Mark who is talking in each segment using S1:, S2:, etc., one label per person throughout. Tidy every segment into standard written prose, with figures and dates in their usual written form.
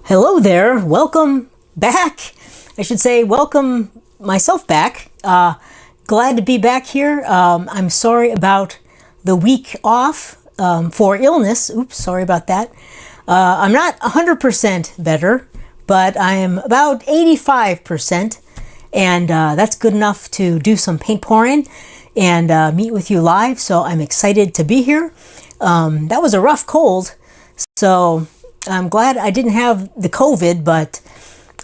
S1: Hello there. Welcome back. I should say welcome myself back. Glad to be back here. I'm sorry about the week off for illness. Oops, sorry about that. I'm not 100% better, but I am about 85%, and that's good enough to do some paint pouring and meet with you live. So I'm excited to be here. That was a rough cold, so I'm glad I didn't have the COVID, but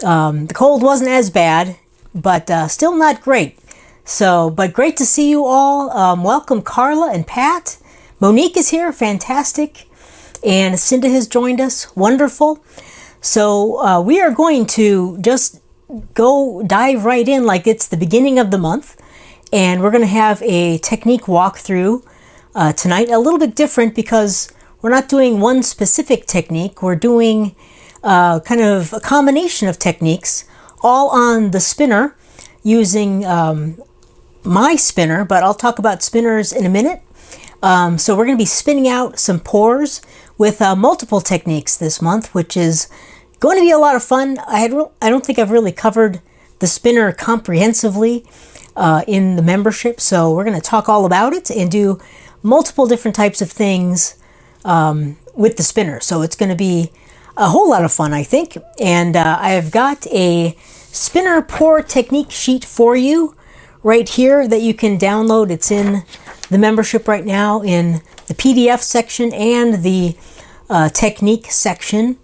S1: the cold wasn't as bad, but still not great. So, but great to see you all. Welcome Carla and Pat. Monique is here, fantastic. And Cinda has joined us, wonderful. So we are going to just dive right in like it's the beginning of the month. And we're going to have a technique walkthrough tonight, a little bit different because we're not doing one specific technique. We're doing kind of a combination of techniques, all on the spinner using my spinner, but I'll talk about spinners in a minute. So we're going to be spinning out some pours with multiple techniques this month, which is going to be a lot of fun. I don't think I've really covered the spinner comprehensively in the membership, so we're going to talk all about it and do multiple different types of things with the spinner. So it's going to be a whole lot of fun, I think. And I have got a spinner pour technique sheet for you right here that you can download. It's in the membership right now in the PDF section and the technique section.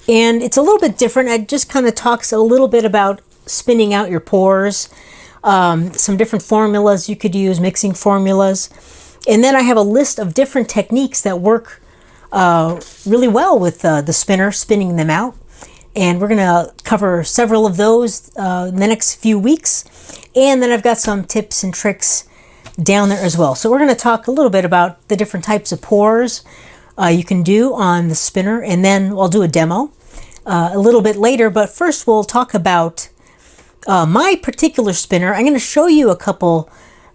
S1: And it's a little bit different. It just kind of talks a little bit about spinning out your pours, some different formulas you could use, mixing formulas. And then I have a list of different techniques that work really well with the spinner, spinning them out. And we're going to cover several of those in the next few weeks. And then I've got some tips and tricks down there as well. So we're going to talk a little bit about the different types of pours you can do on the spinner. And then I'll do a demo a little bit later. But first we'll talk about my particular spinner. I'm going to show you a couple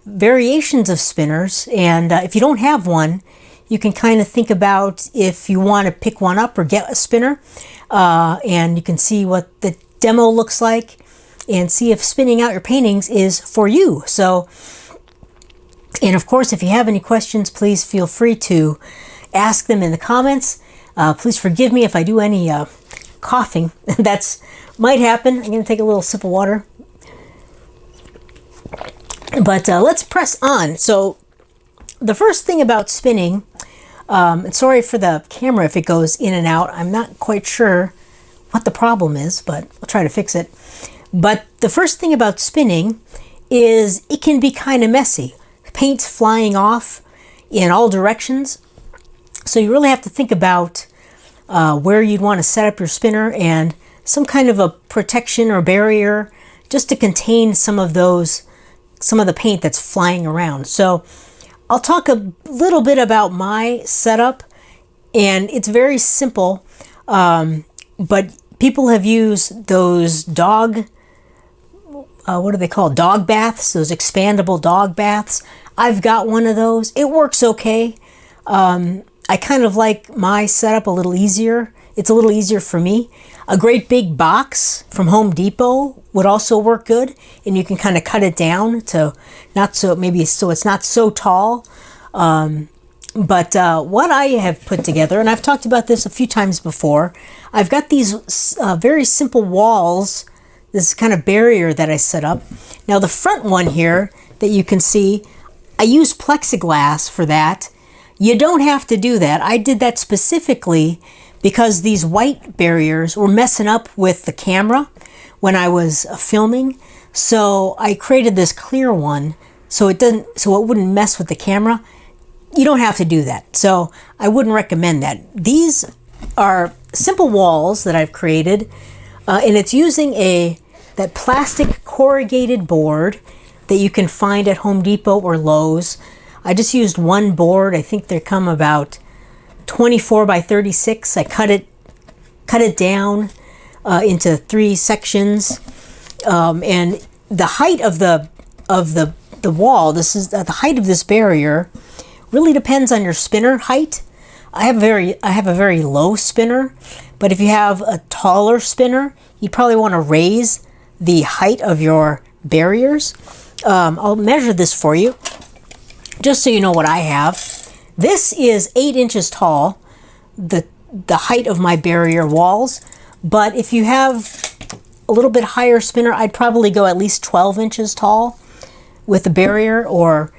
S1: variations of spinners. And if you don't have one, you can kind of think about if you want to pick one up or get a spinner, and you can see what the demo looks like and see if spinning out your paintings is for you. So, and of course, if you have any questions, please feel free to ask them in the comments. Please forgive me if I do any coughing. That's might happen. I'm going to take a little sip of water. But let's press on. So the first thing about spinning, and sorry for the camera if it goes in and out. I'm not quite sure what the problem is, but I'll try to fix it. But the first thing about spinning is it can be kind of messy. Paint's flying off in all directions. So you really have to think about where you'd want to set up your spinner and some kind of a protection or barrier just to contain some of the paint that's flying around. So I'll talk a little bit about my setup, and it's very simple, but people have used those what are they called? Dog baths, those expandable dog baths. I've got one of those. It works okay. I kind of like my setup a little easier. It's a little easier for me. A great big box from Home Depot would also work good, and you can kind of cut it down to so it's not so tall. But what I have put together, and I've talked about this a few times before, I've got these very simple walls, this kind of barrier that I set up. Now the front one here that you can see, I use plexiglass for that. You don't have to do that. I did that specifically because these white barriers were messing up with the camera when I was filming. So I created this clear one so it wouldn't mess with the camera. You don't have to do that. So I wouldn't recommend that. These are simple walls that I've created, and it's using that plastic corrugated board that you can find at Home Depot or Lowe's. I just used one board. I think they come about 24 by 36. I cut it down into 3 sections, and the height of the wall. This is the height of this barrier. Really depends on your spinner height. I have a very low spinner, but if you have a taller spinner, you probably want to raise the height of your barriers. I'll measure this for you, just so you know what I have. This is 8 inches tall, the height of my barrier walls. But if you have a little bit higher spinner, I'd probably go at least 12 inches tall with the barrier, or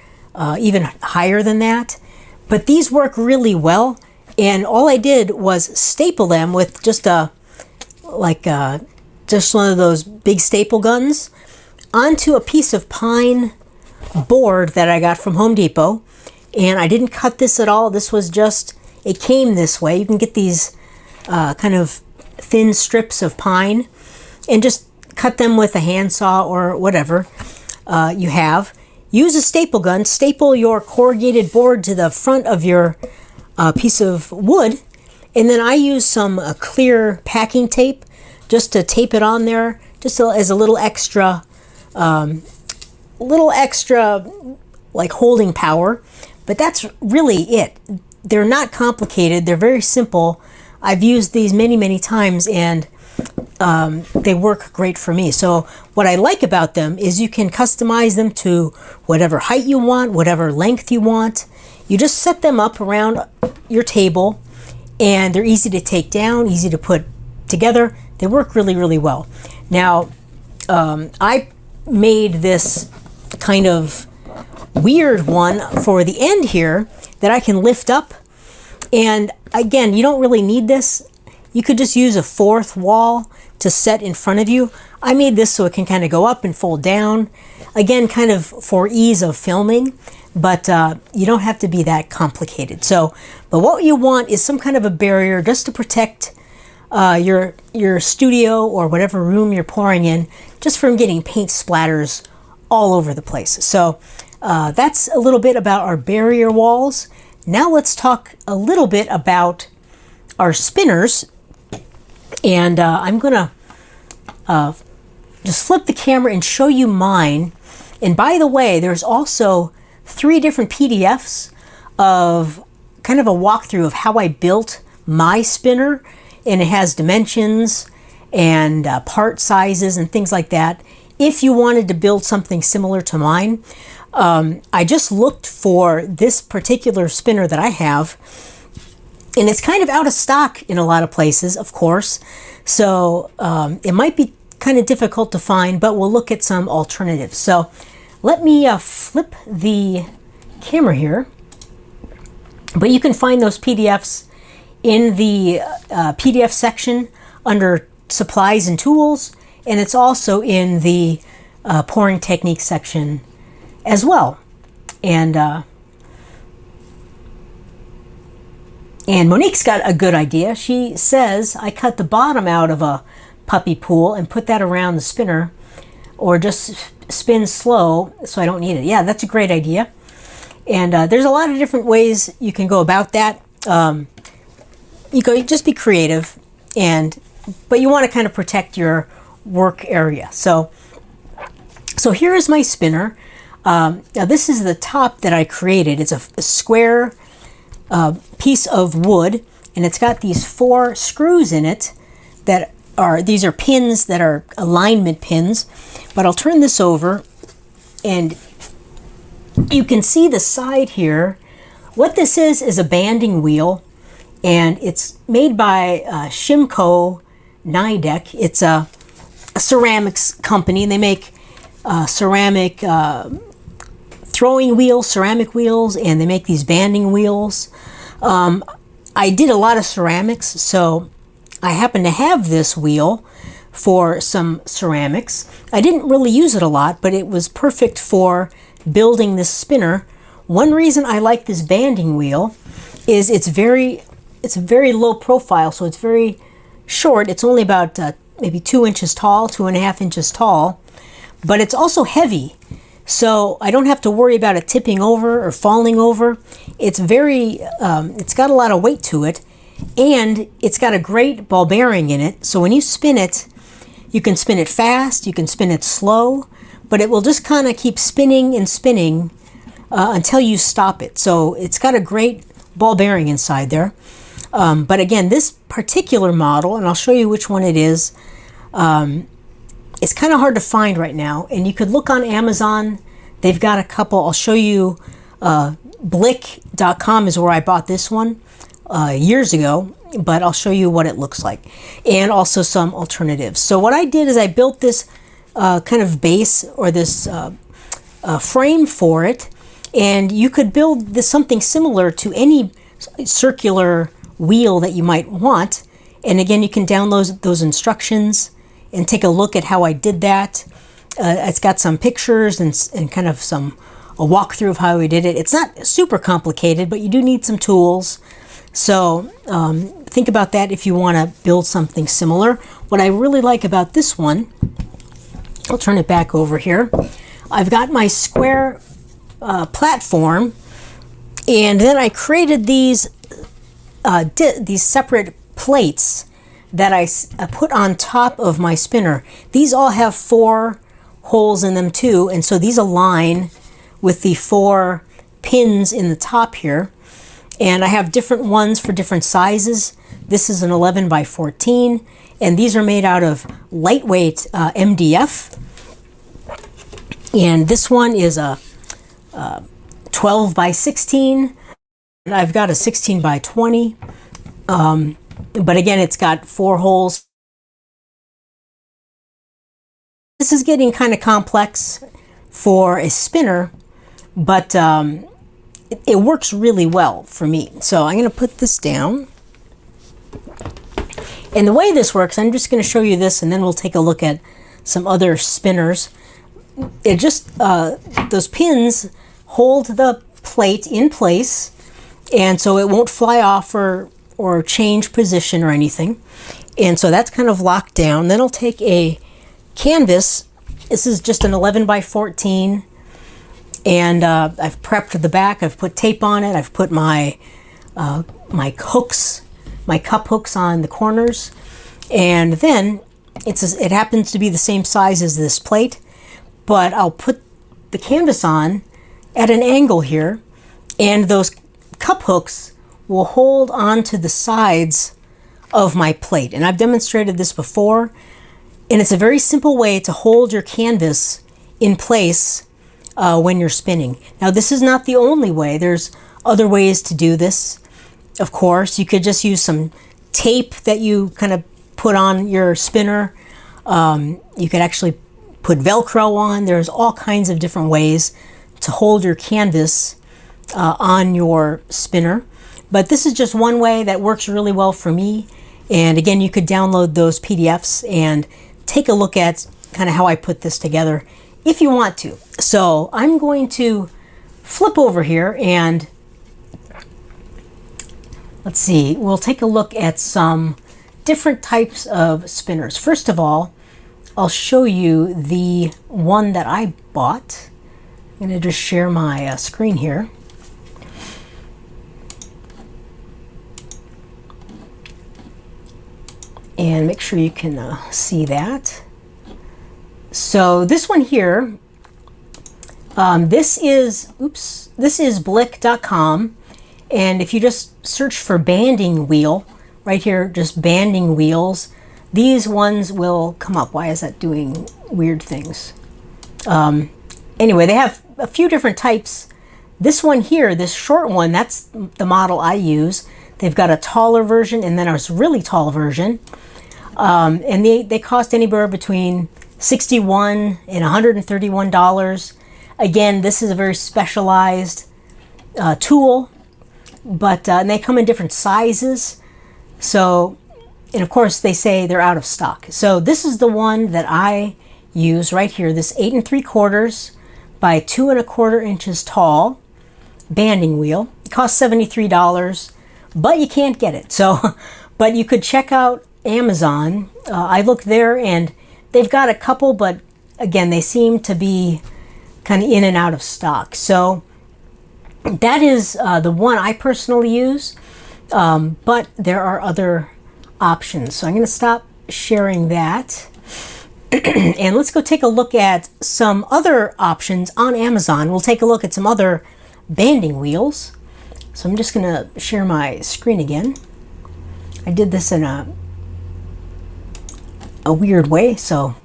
S1: even higher than that. But these work really well, and all I did was staple them with just just one of those big staple guns onto a piece of pine board that I got from Home Depot. And I didn't cut this at all. This was just, it came this way. You can get these kind of thin strips of pine and just cut them with a handsaw or whatever you have. Use a staple gun, staple your corrugated board to the front of your piece of wood, and then I use some clear packing tape just to tape it on there, just as a little extra like holding power. But that's really it. They're not complicated. They're very simple. I've used these many times, and they work great for me. So what I like about them is you can customize them to whatever height you want, whatever length you want. You just set them up around your table, and they're easy to take down, easy to put together. They work really well. Now, I made this kind of weird one for the end here that I can lift up. And again, you don't really need this. You could just use a fourth wall to set in front of you. I made this so it can kind of go up and fold down. Again, kind of for ease of filming, but you don't have to be that complicated. So, but what you want is some kind of a barrier just to protect your studio or whatever room you're pouring in, just from getting paint splatters all over the place. So that's a little bit about our barrier walls. Now let's talk a little bit about our spinners. And I'm gonna just flip the camera and show you mine. And by the way, there's also 3 different PDFs of kind of a walkthrough of how I built my spinner, and it has dimensions and part sizes and things like that. If you wanted to build something similar to mine, I just looked for this particular spinner that I have, and it's kind of out of stock in a lot of places, of course. So it might be kind of difficult to find, but we'll look at some alternatives. So let me flip the camera here. But you can find those PDFs in the PDF section under supplies and tools, and it's also in the pouring technique section as well. And Monique's got a good idea. She says I cut the bottom out of a puppy pool and put that around the spinner, or just spin slow so I don't need it. Yeah, that's a great idea. And there's a lot of different ways you can go about that. You just be creative, but you want to kind of protect your work area. So here is my spinner. Now this is the top that I created. It's a square piece of wood, and it's got these 4 screws in it these are pins that are alignment pins. But I'll turn this over, and you can see the side here. What this is a banding wheel, and it's made by Shimco Nidec. It's a ceramics company, and they make ceramic throwing wheels, ceramic wheels, and they make these banding wheels. I did a lot of ceramics, so I happen to have this wheel for some ceramics. I didn't really use it a lot, but it was perfect for building this spinner. One reason I like this banding wheel is it's very low profile, so it's very short. It's only about maybe 2 inches tall, 2.5 inches tall, but it's also heavy. So I don't have to worry about it tipping over or falling over. It's it's got a lot of weight to it, and it's got a great ball bearing in it. So when you spin it, you can spin it fast, you can spin it slow, but it will just kind of keep spinning and spinning until you stop it. So it's got a great ball bearing inside there. But again, this particular model, and I'll show you which one it is, it's kind of hard to find right now. And you could look on Amazon. They've got a couple. I'll show you. Blick.com is where I bought this one years ago, but I'll show you what it looks like, and also some alternatives. So what I did is I built this kind of base, or this frame for it, and you could build this something similar to any circular wheel that you might want. And again, you can download those instructions and take a look at how I did that. It's got some pictures and kind of a walkthrough of how we did it. It's not super complicated, but you do need some tools. So think about that if you want to build something similar. What I really like about this one, I'll turn it back over here. I've got my square platform, and then I created these separate plates that I put on top of my spinner. These all have 4 holes in them too, and so these align with the 4 pins in the top here. And I have different ones for different sizes. This is an 11 by 14, and these are made out of lightweight MDF. And this one is a 12 by 16, and I've got a 16 by 20. But again, it's got 4 holes. This is getting kind of complex for a spinner, but it works really well for me. So I'm going to put this down. And the way this works, I'm just going to show you this, and then we'll take a look at some other spinners. It just, those pins hold the plate in place, and so it won't fly off or change position or anything. And so that's kind of locked down. Then I'll take a canvas. This is just an 11 by 14. And I've prepped the back. I've put tape on it. I've put my hooks, my cup hooks on the corners. And then it happens to be the same size as this plate, but I'll put the canvas on at an angle here, and those cup hooks will hold onto the sides of my plate. And I've demonstrated this before, and it's a very simple way to hold your canvas in place when you're spinning. Now, this is not the only way. There's other ways to do this. Of course, you could just use some tape that you kind of put on your spinner. You could actually put Velcro on. There's all kinds of different ways to hold your canvas on your spinner. But this is just one way that works really well for me. And again, you could download those PDFs and take a look at kind of how I put this together if you want to. So I'm going to flip over here, and let's see, we'll take a look at some different types of spinners. First of all, I'll show you the one that I bought. I'm going to just share my screen here. And make sure you can see that. So this one here, this is Blick.com, and if you just search for banding wheel, right here, just banding wheels, these ones will come up. Why is that doing weird things? Anyway, they have a few different types. This one here, this short one, that's the model I use. They've got a taller version and then a really tall version. And they cost anywhere between $61 and $131. Again, this is a very specialized tool, but and they come in different sizes. So, and of course, they say they're out of stock. So this is the one that I use right here. This 8 3/4 by 2 1/4 inches tall banding wheel. It costs $73, but you can't get it. So, but you could check out Amazon. I looked there, and they've got a couple, but again, they seem to be kind of in and out of stock. So that is the one I personally use, but there are other options. So I'm going to stop sharing that. And let's go take a look at some other options on Amazon. We'll take a look at some other banding wheels. So I'm just going to share my screen again. I did this in a weird way, so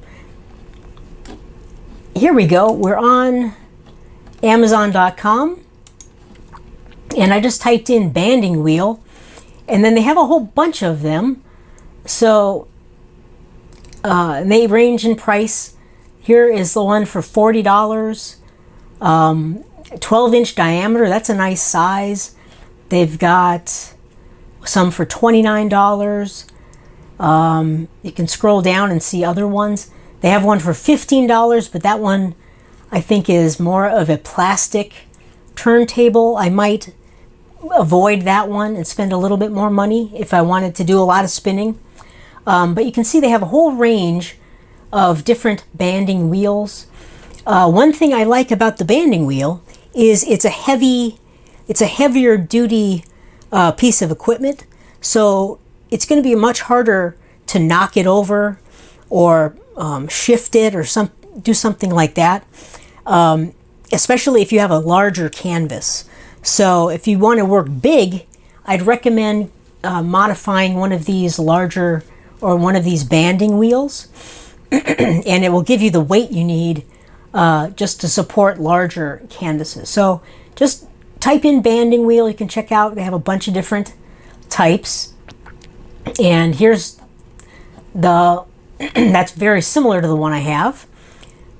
S1: here we go. We're on Amazon.com, and I just typed in banding wheel, and then they have a whole bunch of them. So they range in price. Here is the one for $40, 12-inch diameter. That's a nice size. They've got some for $29. You can scroll down and see other ones. They have one for $15, but that one I think is more of a plastic turntable. I might avoid that one and spend a little bit more money if I wanted to do a lot of spinning. But you can see they have a whole range of different banding wheels. One thing I like about the banding wheel is it's a heavier duty piece of equipment. So it's going to be much harder to knock it over or shift it or do something like that, especially if you have a larger canvas. So if you want to work big, I'd recommend modifying one of these larger or one of these banding wheels, and it will give you the weight you need just to support larger canvases. So just type in banding wheel. You can check out, they have a bunch of different types. And here's that's very similar to the one I have,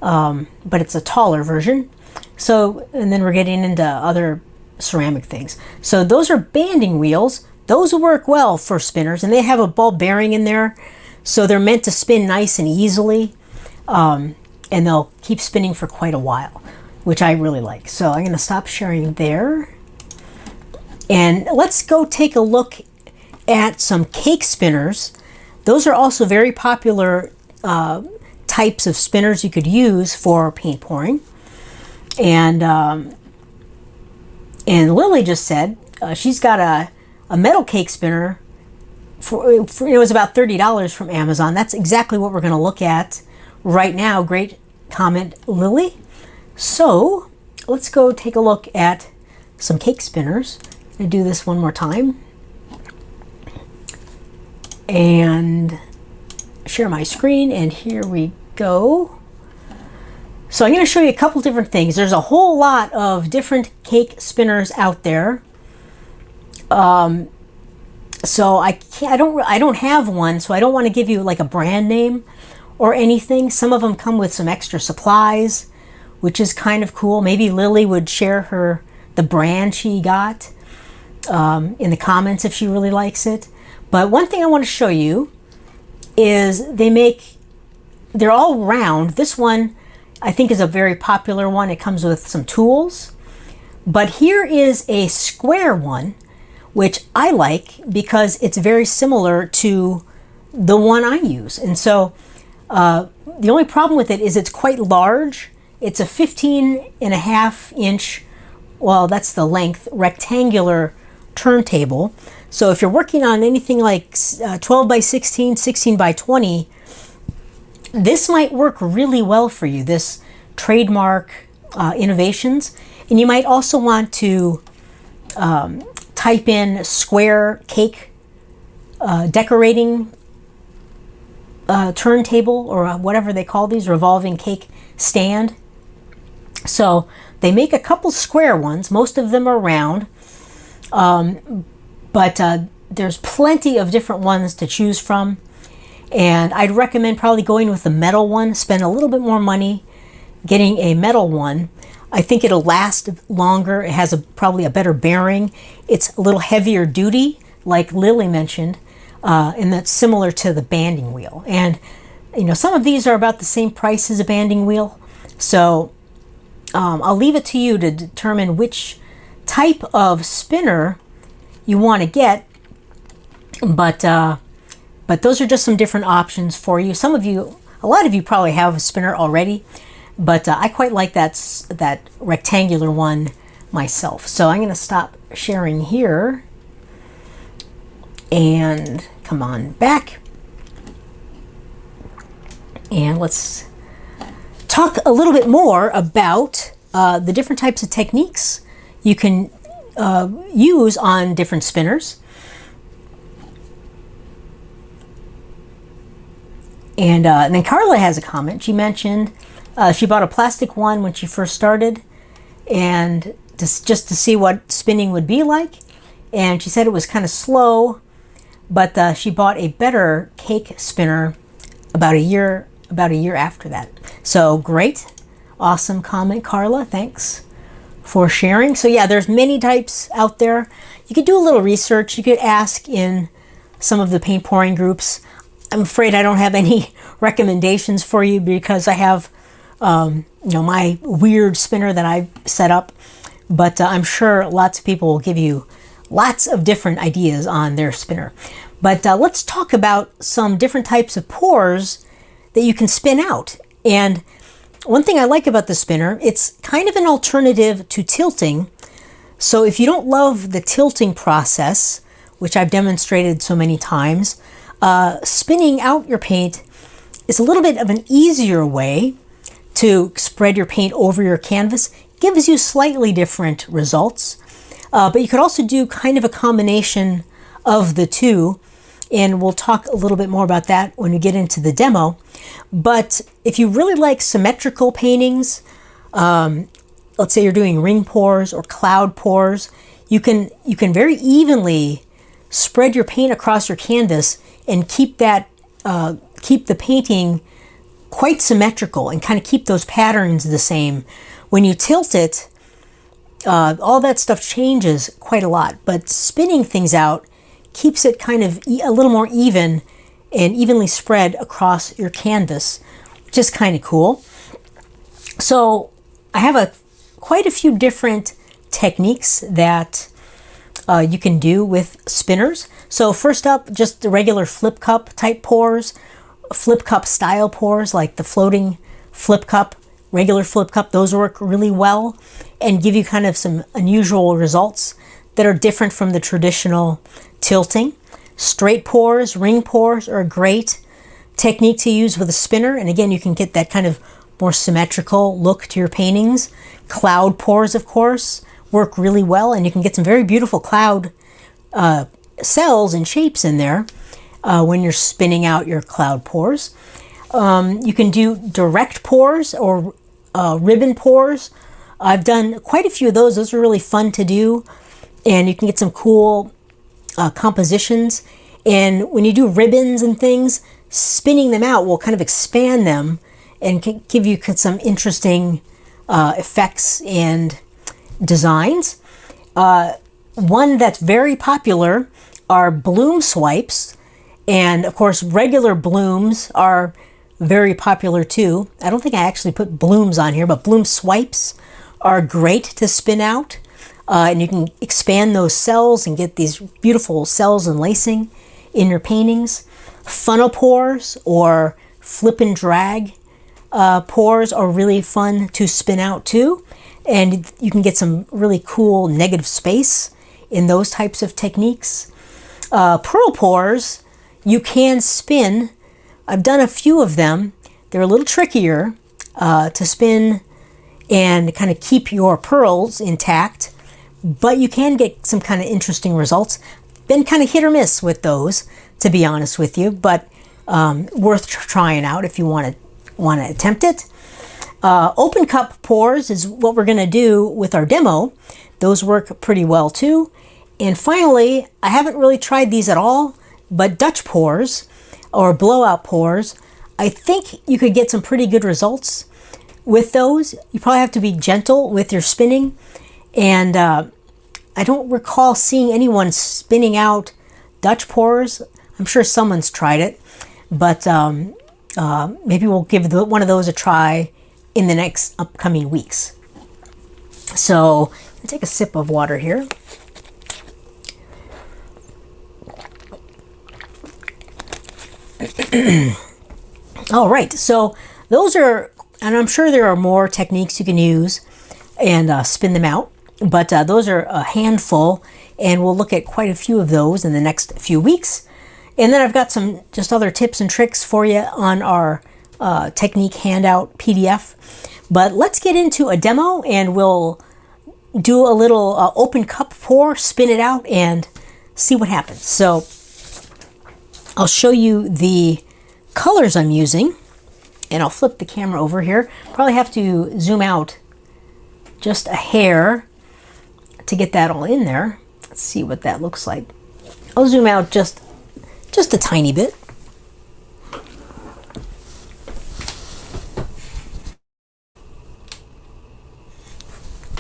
S1: but it's a taller version. So, and then we're getting into other ceramic things. So those are banding wheels. Those work well for spinners, and they have a ball bearing in there. So they're meant to spin nice and easily, and they'll keep spinning for quite a while, which I really like. So I'm going to stop sharing there. And let's go take a look at some cake spinners. Those are also very popular types of spinners you could use for paint pouring. And Lily just said she's got a metal cake spinner for it was about $30 from Amazon. That's exactly what we're going to look at right now. Great comment, Lily. So let's go take a look at some cake spinners. I'm going to do this one more time and share my screen, and here we go. So I'm going to show you a couple different things. There's a whole lot of different cake spinners out there. So I don't have one, so I don't want to give you like a brand name or anything. Some of them come with some extra supplies, which is kind of cool. Maybe Lily would share the brand she got in the comments if she really likes it. But one thing I want to show you is they're all round. This one I think is a very popular one. It comes with some tools. But here is a square one, which I like because it's very similar to the one I use. And so the only problem with it is it's quite large. It's a 15.5-inch, well, that's the length, rectangular turntable. So if you're working on anything like 12 by 16, 16 by 20, this might work really well for you, this Trademark Innovations. And you might also want to type in square cake decorating turntable, or whatever they call these, revolving cake stand. So they make a couple square ones. Most of them are round, but there's plenty of different ones to choose from. And I'd recommend probably going with the metal one. Spend a little bit more money getting a metal one. I think it'll last longer. It has probably a better bearing. It's a little heavier duty, like Lily mentioned, and that's similar to the banding wheel. And some of these are about the same price as a banding wheel. So I'll leave it to you to determine which type of spinner you want to get. But those are just some different options for you. A lot of you probably have a spinner already, but I quite like that rectangular one myself. So I'm going to stop sharing here and come on back. And let's talk a little bit more about the different types of techniques you can use on different spinners. And then Carla has a comment. She mentioned she bought a plastic one when she first started, and just to see what spinning would be like. And she said it was kind of slow, but she bought a better cake spinner about a year after that. So great, awesome comment, Carla. Thanks for sharing. So yeah, there's many types out there. You could do a little research. You could ask in some of the paint pouring groups. I'm afraid I don't have any recommendations for you because I have my weird spinner that I set up, but I'm sure lots of people will give you lots of different ideas on their spinner. But let's talk about some different types of pours that you can spin out. And one thing I like about the spinner, it's kind of an alternative to tilting. So if you don't love the tilting process, which I've demonstrated so many times, spinning out your paint is a little bit of an easier way to spread your paint over your canvas. Gives you slightly different results, but you could also do kind of a combination of the two, and we'll talk a little bit more about that when we get into the demo. But if you really like symmetrical paintings, let's say you're doing ring pours or cloud pours, you can very evenly spread your paint across your canvas and keep the painting quite symmetrical and kind of keep those patterns the same. When you tilt it, all that stuff changes quite a lot, but spinning things out keeps it kind of a little more even and evenly spread across your canvas, which is kind of cool. So I have quite a few different techniques that you can do with spinners. So first up, just the regular flip cup type pours, flip cup style pours like the floating flip cup, regular flip cup, those work really well and give you kind of some unusual results that are different from the traditional tilting. Straight pours, ring pours are a great technique to use with a spinner, and again, you can get that kind of more symmetrical look to your paintings. Cloud pours, of course, work really well, and you can get some very beautiful cloud cells and shapes in there when you're spinning out your cloud pours. You can do direct pours or ribbon pours. I've done quite a few of those. Those are really fun to do, and you can get some cool compositions. And when you do ribbons and things, spinning them out will kind of expand them and can give you some interesting effects and designs. One that's very popular are bloom swipes, and of course regular blooms are very popular too. I don't think I actually put blooms on here, but bloom swipes are great to spin out, and you can expand those cells and get these beautiful cells and lacing in your paintings. Funnel pours or flip and drag pours are really fun to spin out too, and you can get some really cool negative space in those types of techniques. Pearl pours you can spin. I've done a few of them. They're a little trickier to spin and kind of keep your pearls intact, but you can get some kind of interesting results. Been kind of hit or miss with those, to be honest with you, but worth trying out if you want to attempt it. Open cup pours is what we're going to do with our demo. Those work pretty well too. And finally, I haven't really tried these at all, but Dutch pours or blowout pours, I think you could get some pretty good results with those. You probably have to be gentle with your spinning, and I don't recall seeing anyone spinning out Dutch pours. I'm sure someone's tried it, but maybe we'll give one of those a try in the next upcoming weeks. So I'll take a sip of water here. All right, so those are, and I'm sure there are more techniques you can use and spin them out, but those are a handful, and we'll look at quite a few of those in the next few weeks. And then I've got some just other tips and tricks for you on our technique handout PDF. But let's get into a demo, and we'll do a little open cup pour, spin it out, and see what happens. So I'll show you the colors I'm using, and I'll flip the camera over here. Probably have to zoom out just a hair to get that all in there. Let's see what that looks like. I'll zoom out just a tiny bit.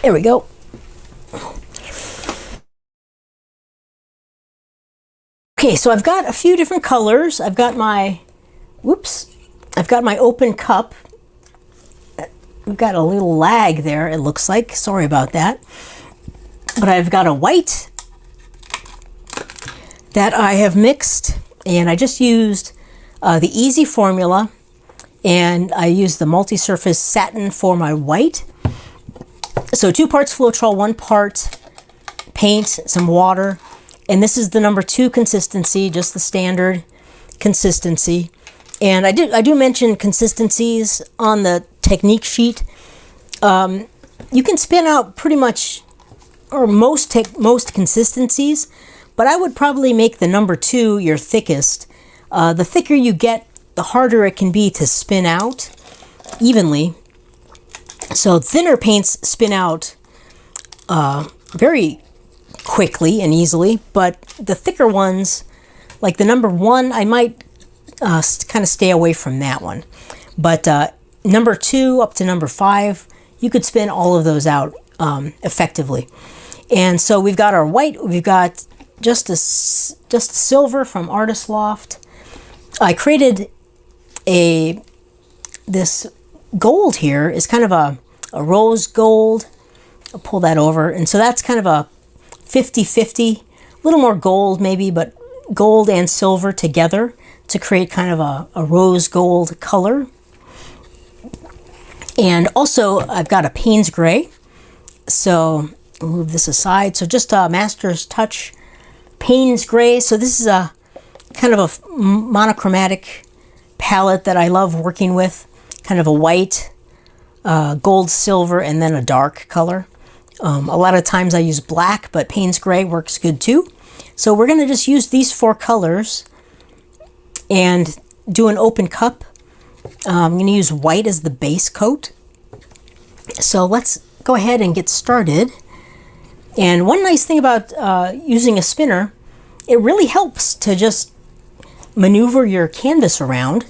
S1: There we go. Okay, so I've got a few different colors. I've got my, I've got my open cup. We've got a little lag there, it looks like. Sorry about that. But I've got a white that I have mixed, and I just used the Easy formula, and I used the multi-surface satin for my white. So 2 parts Floetrol, 1 part paint, some water, and this is the number 2 consistency, just the standard consistency. And I do mention consistencies on the technique sheet. You can spin out pretty much, or most consistencies, but I would probably make the number 2 your thickest. The thicker you get, the harder it can be to spin out evenly. So thinner paints spin out very quickly and easily, but the thicker ones, like the number 1, I might kind of stay away from that one. But number 2 up to number 5, you could spin all of those out effectively. And so we've got our white, we've got just a silver from Artist Loft. I created this gold here is kind of a rose gold. I'll pull that over, and so that's kind of a 50-50, a little more gold maybe, but gold and silver together to create kind of a rose gold color. And also I've got a Payne's Gray, so I'll move this aside. So just a Master's Touch Payne's Gray. So this is a kind of a monochromatic palette that I love working with, kind of a white, gold, silver, and then a dark color. A lot of times I use black, but Payne's Gray works good too. So we're going to just use these 4 colors and do an open cup. I'm going to use white as the base coat. So let's go ahead and get started. And one nice thing about using a spinner, it really helps to just maneuver your canvas around.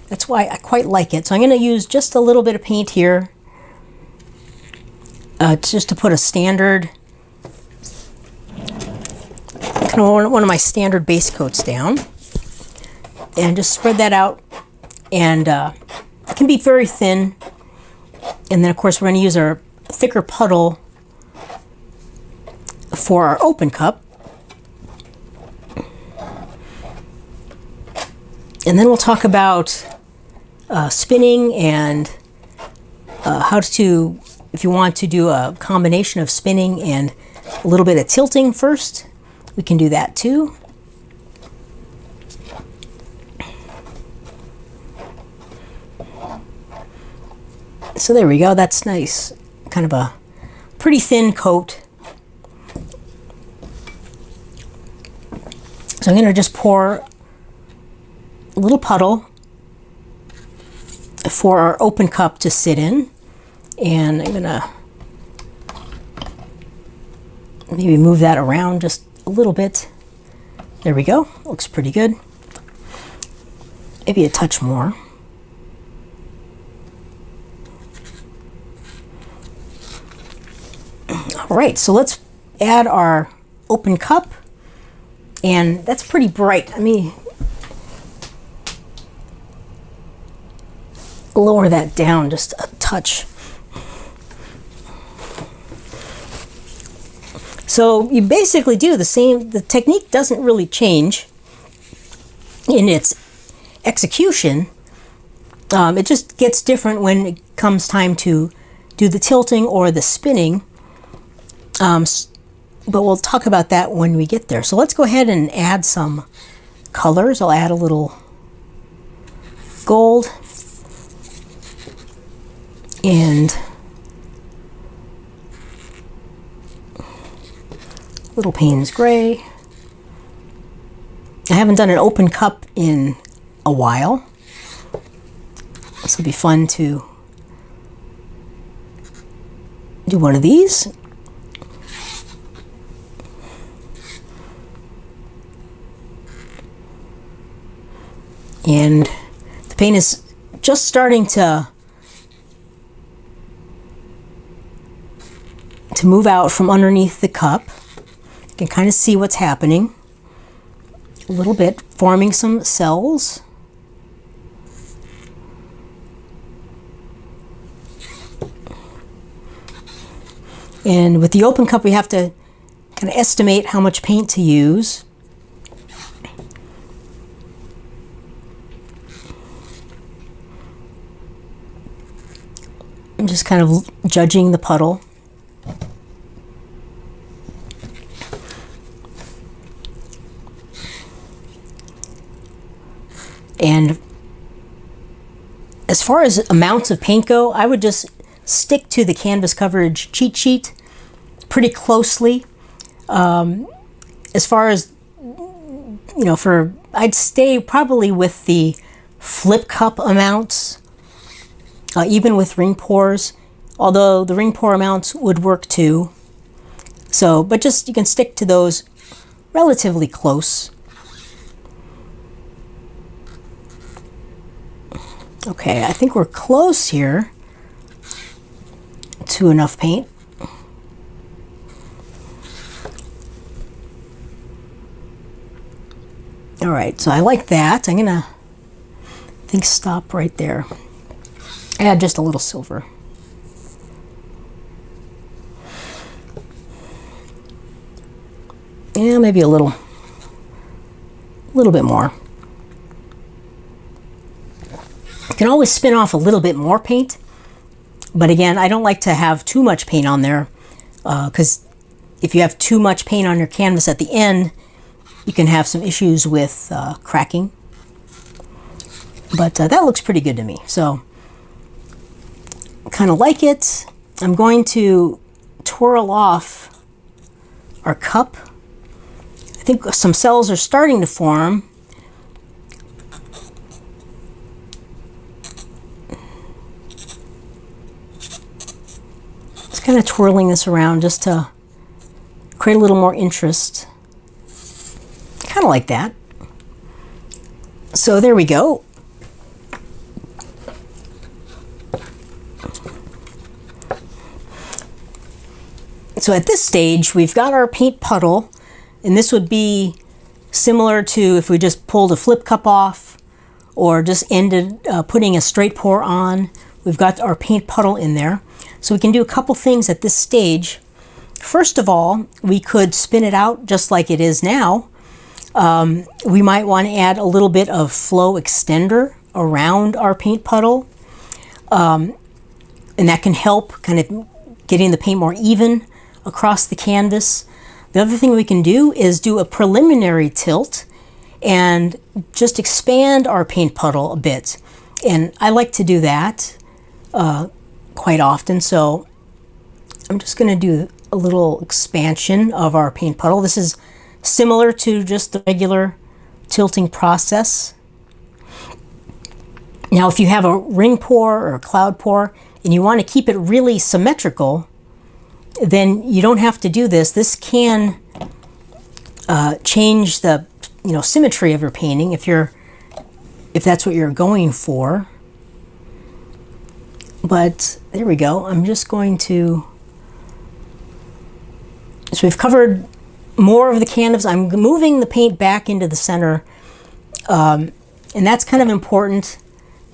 S1: That's why I quite like it. So I'm going to use just a little bit of paint here, just to put a standard, kind of one of my standard base coats down, and just spread that out. And it can be very thin. And then of course we're going to use our thicker puddle for our open cup. And then we'll talk about spinning and how to, if you want to do a combination of spinning and a little bit of tilting first, we can do that too. So there we go, that's nice. Kind of a pretty thin coat. So I'm going to just pour a little puddle for our open cup to sit in. And I'm going to maybe move that around just a little bit. There we go, looks pretty good. Maybe a touch more. All right, so let's add our open cup, and that's pretty bright. Let me lower that down just a touch. So you basically do the same, the technique doesn't really change in its execution. It just gets different when it comes time to do the tilting or the spinning. But we'll talk about that when we get there. So let's go ahead and add some colors. I'll add a little gold and Little Payne's Gray. I haven't done an open cup in a while. This will be fun to do one of these. And the paint is just starting to move out from underneath the cup. You can kind of see what's happening a little bit, forming some cells. And with the open cup, we have to kind of estimate how much paint to use. I'm just kind of judging the puddle. And as far as amounts of paint go, I would just stick to the canvas coverage cheat sheet pretty closely. As far as, I'd stay probably with the flip cup amounts, even with ring pours, although the ring pour amounts would work too. So, but just, you can stick to those relatively close. Okay, I think we're close here to enough paint. All right, so I like that. I'm gonna, stop right there. Add just a little silver. Yeah, maybe a little bit more. You can always spin off a little bit more paint, but again, I don't like to have too much paint on there, because if you have too much paint on your canvas at the end, you can have some issues with cracking. But that looks pretty good to me, so kind of like it. I'm going to twirl off our cup. I think some cells are starting to form. Just kind of twirling this around just to create a little more interest. Kind of like that. So there we go. So at this stage, we've got our paint puddle, and this would be similar to if we just pulled a flip cup off or just ended putting a straight pour on. We've got our paint puddle in there. So we can do a couple things at this stage. First of all, we could spin it out just like it is now. We might want to add a little bit of flow extender around our paint puddle. And that can help kind of getting the paint more even across the canvas. The other thing we can do is do a preliminary tilt and just expand our paint puddle a bit. And I like to do that quite often. So I'm just going to do a little expansion of our paint puddle. This is similar to just the regular tilting process. Now, if you have a ring pour or a cloud pour and you want to keep it really symmetrical, then you don't have to do this. This can change the symmetry of your painting if that's what you're going for. But there we go. I'm just going to. So we've covered more of the canvas. I'm moving the paint back into the center, and that's kind of important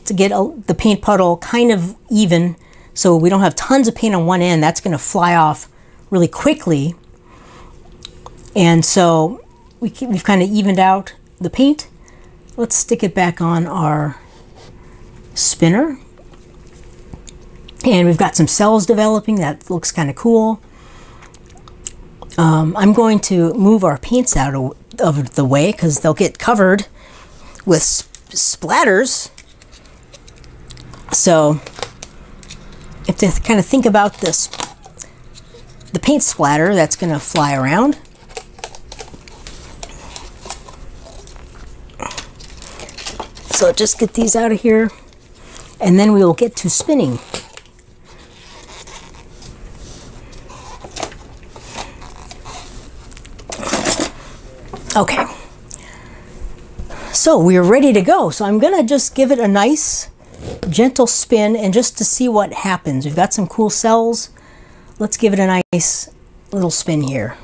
S1: to get the paint puddle kind of even, so we don't have tons of paint on one end. That's going to fly off really quickly. And so we've kind of evened out the paint. Let's stick it back on our spinner. And we've got some cells developing. That looks kind of cool. I'm going to move our paints out of the way because they'll get covered with splatters. So you have to kind of think about this, the paint splatter that's going to fly around. So just get these out of here, and then we will get to spinning. Okay, so we're ready to go. So I'm gonna just give it a nice gentle spin, and just to see what happens. We've got some cool cells. Let's give it a nice little spin here.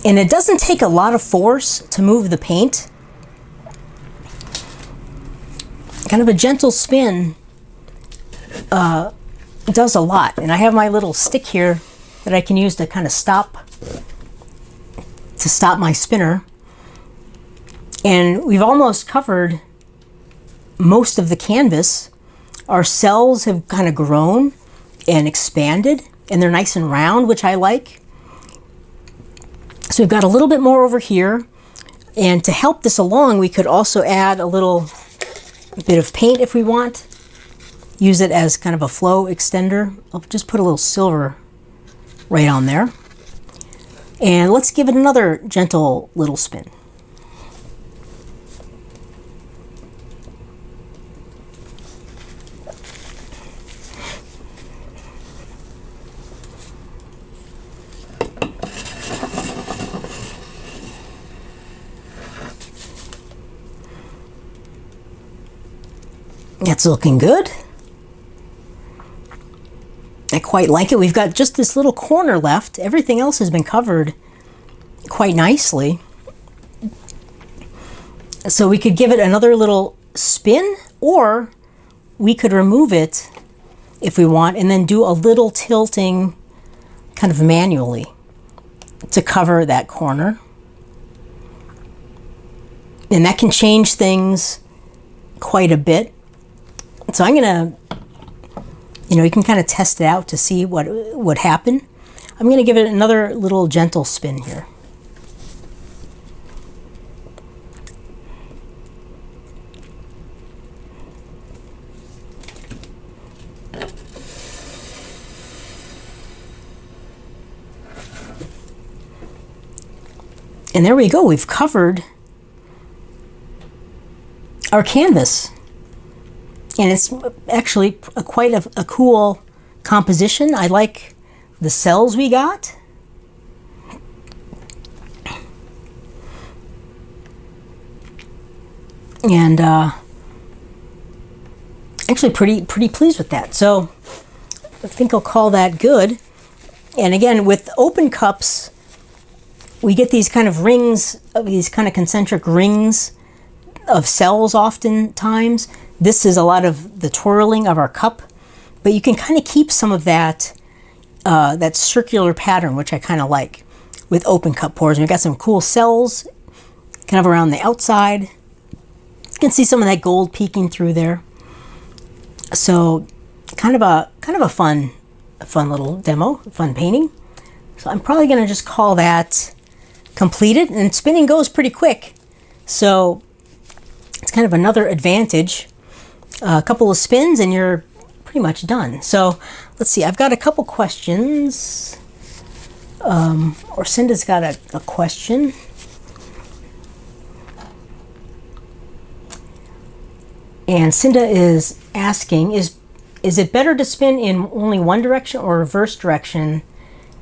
S1: And it doesn't take a lot of force to move the paint. Kind of a gentle spin does a lot. And I have my little stick here that I can use to kind of stop my spinner. And we've almost covered most of the canvas. Our cells have kind of grown and expanded, and they're nice and round, which I like. So we've got a little bit more over here. And to help this along, we could also add a little bit of paint if we want. Use it as kind of a flow extender. I'll just put a little silver right on there. And let's give it another gentle little spin. That's looking good. I quite like it. We've got just this little corner left. Everything else has been covered quite nicely. So we could give it another little spin, or we could remove it if we want and then do a little tilting kind of manually to cover that corner. And that can change things quite a bit. So I'm gonna, you can kind of test it out to see what would happen. I'm gonna give it another little gentle spin here. And there we go, we've covered our canvas. And it's actually quite a cool composition. I like the cells we got. And actually pretty pleased with that. So I think I'll call that good. And again, with open cups, we get these kind of rings, these kind of concentric rings of cells oftentimes. This is a lot of the twirling of our cup, but you can kind of keep some of that that circular pattern, which I kind of like with open cup pours. We've got some cool cells kind of around the outside. You can see some of that gold peeking through there. So kind of a fun little demo, fun painting. So I'm probably going to just call that completed, and spinning goes pretty quick. So it's kind of another advantage. A couple of spins and you're pretty much done. So let's see, I've got a couple questions. Or Cinda's got a question. And Cinda is asking, is it better to spin in only one direction or reverse direction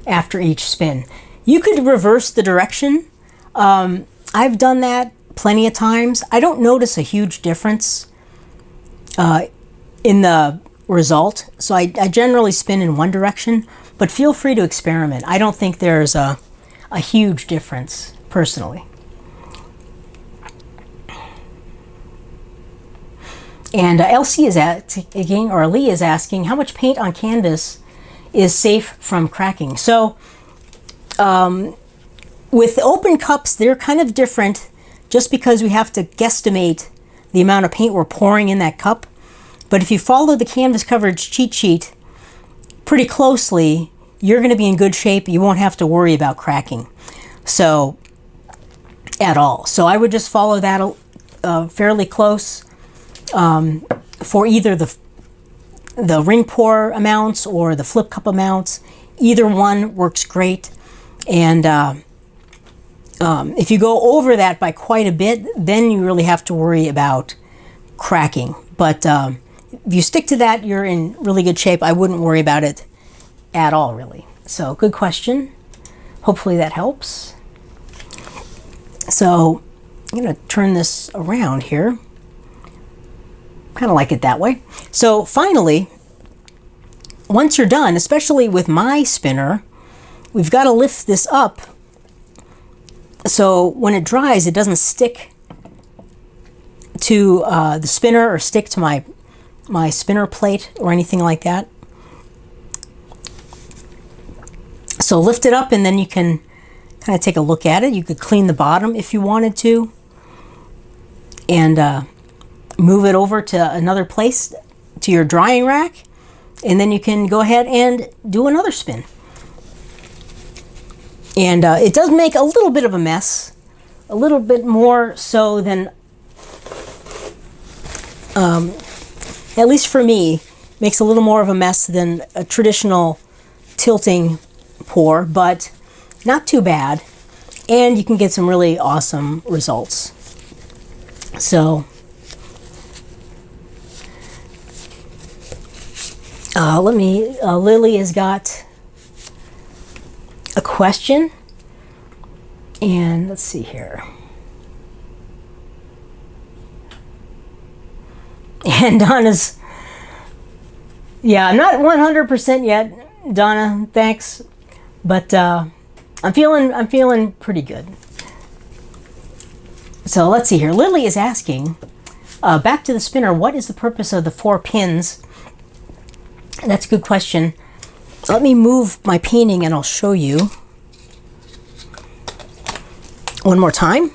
S1: after each spin? You could reverse the direction. I've done that plenty of times. I don't notice a huge difference in the result. So I generally spin in one direction, but feel free to experiment. I don't think there's a huge difference personally. And Elsie is asking, or Lee is asking, how much paint on canvas is safe from cracking? So with open cups, they're kind of different just because we have to guesstimate the amount of paint we're pouring in that cup. But if you follow the canvas coverage cheat sheet pretty closely, you're going to be in good shape. You won't have to worry about cracking at all. So I would just follow that fairly close for either the ring pour amounts or the flip cup amounts. Either one works great. And If you go over that by quite a bit, then you really have to worry about cracking. But if you stick to that, you're in really good shape. I wouldn't worry about it at all, really. So, good question. Hopefully that helps. So, I'm going to turn this around here. Kind of like it that way. So, finally, once you're done, especially with my spinner, we've got to lift this up so when it dries, it doesn't stick to the spinner or stick to my spinner plate or anything like that. So lift it up and then you can kind of take a look at it. You could clean the bottom if you wanted to and move it over to another place, to your drying rack, and then you can go ahead and do another spin. And it does make a little bit of a mess, a little bit more so than, at least for me, makes a little more of a mess than a traditional tilting pour, but not too bad. And you can get some really awesome results. So, Lily has got a question, and let's see here. And Donna's, yeah, I'm not 100% yet, Donna. Thanks, but I'm feeling pretty good. So let's see here. Lily is asking, back to the spinner. What is the purpose of the 4 pins? That's a good question. Let me move my painting and I'll show you one more time.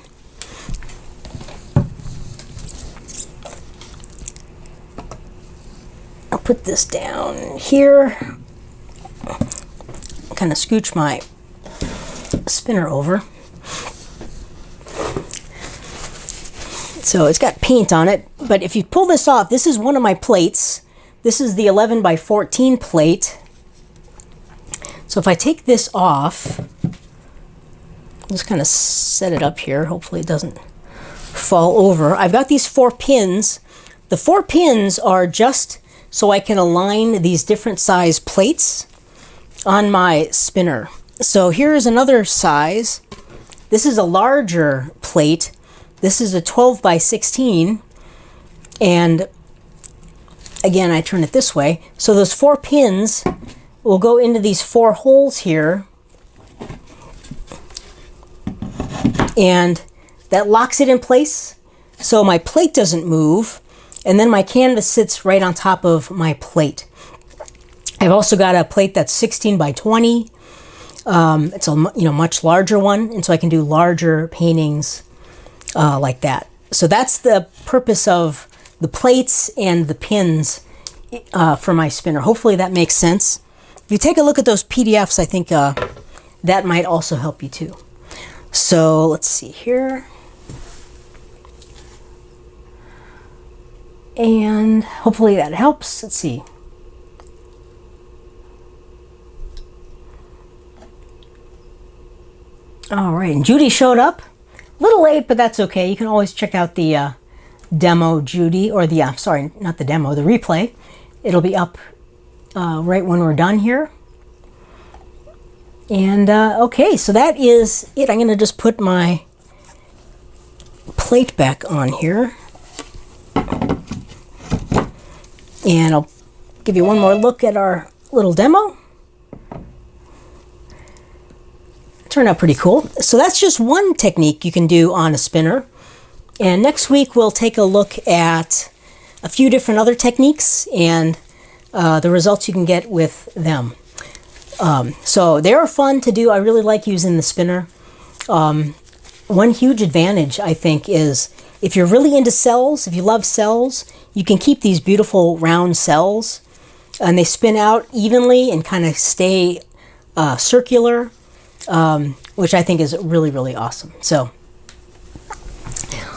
S1: I'll put this down here. Kind of scooch my spinner over. So it's got paint on it, but if you pull this off, this is one of my plates. This is the 11 by 14 plate. So if I take this off, just kind of set it up here. Hopefully it doesn't fall over. I've got these 4 pins. The 4 pins are just so I can align these different size plates on my spinner. So here's another size. This is a larger plate. This is a 12 by 16. And again, I turn it this way. So those 4 pins will go into these 4 holes here, and that locks it in place so my plate doesn't move, and then my canvas sits right on top of my plate. I've also got a plate that's 16 by 20. It's a much larger one, and so I can do larger paintings like that. So that's the purpose of the plates and the pins for my spinner. Hopefully that makes sense. If you take a look at those PDFs, I think that might also help you too. So let's see here. And hopefully that helps. Let's see. All right, and Judy showed up. A little late, but that's okay. You can always check out the demo, Judy, or the, sorry, not the demo, the replay. It'll be up right when we're done here. And okay, so that is it. I'm going to just put my plate back on here. And I'll give you one more look at our little demo. Turned out pretty cool. So that's just one technique you can do on a spinner. And next week we'll take a look at a few different other techniques and the results you can get with them. So they are fun to do. I really like using the spinner. One huge advantage, I think, is if you're really into cells, if you love cells, you can keep these beautiful round cells and they spin out evenly and kind of stay circular, which I think is really, really awesome. So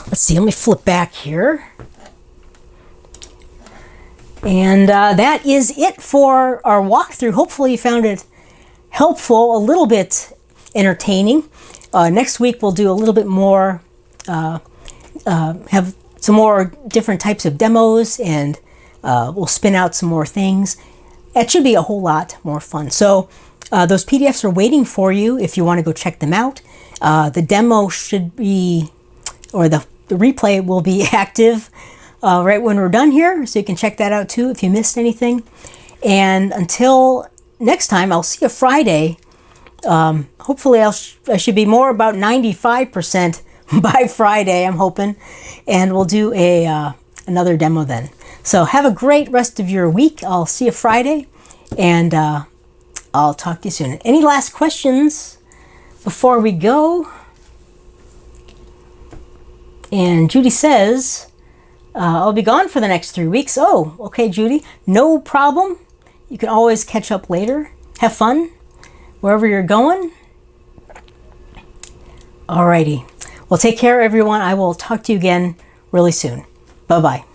S1: let's see, let me flip back here. And that is it for our walkthrough. Hopefully you found it helpful, a little bit entertaining. Next week we'll do a little bit more, have some more different types of demos, and we'll spin out some more things. It should be a whole lot more fun. So those PDFs are waiting for you if you want to go check them out. The demo should be, or the replay will be active right when we're done here, so you can check that out too if you missed anything. And until next time, I'll see you Friday. Hopefully I should be more about 95% by Friday, I'm hoping, and we'll do another demo then. So have a great rest of your week. I'll see you Friday, and I'll talk to you soon. Any last questions before we go? And Judy says, I'll be gone for the next 3 weeks. Oh, okay, Judy, no problem. You can always catch up later. Have fun wherever you're going. Alrighty. Well, take care, everyone. I will talk to you again really soon. Bye-bye.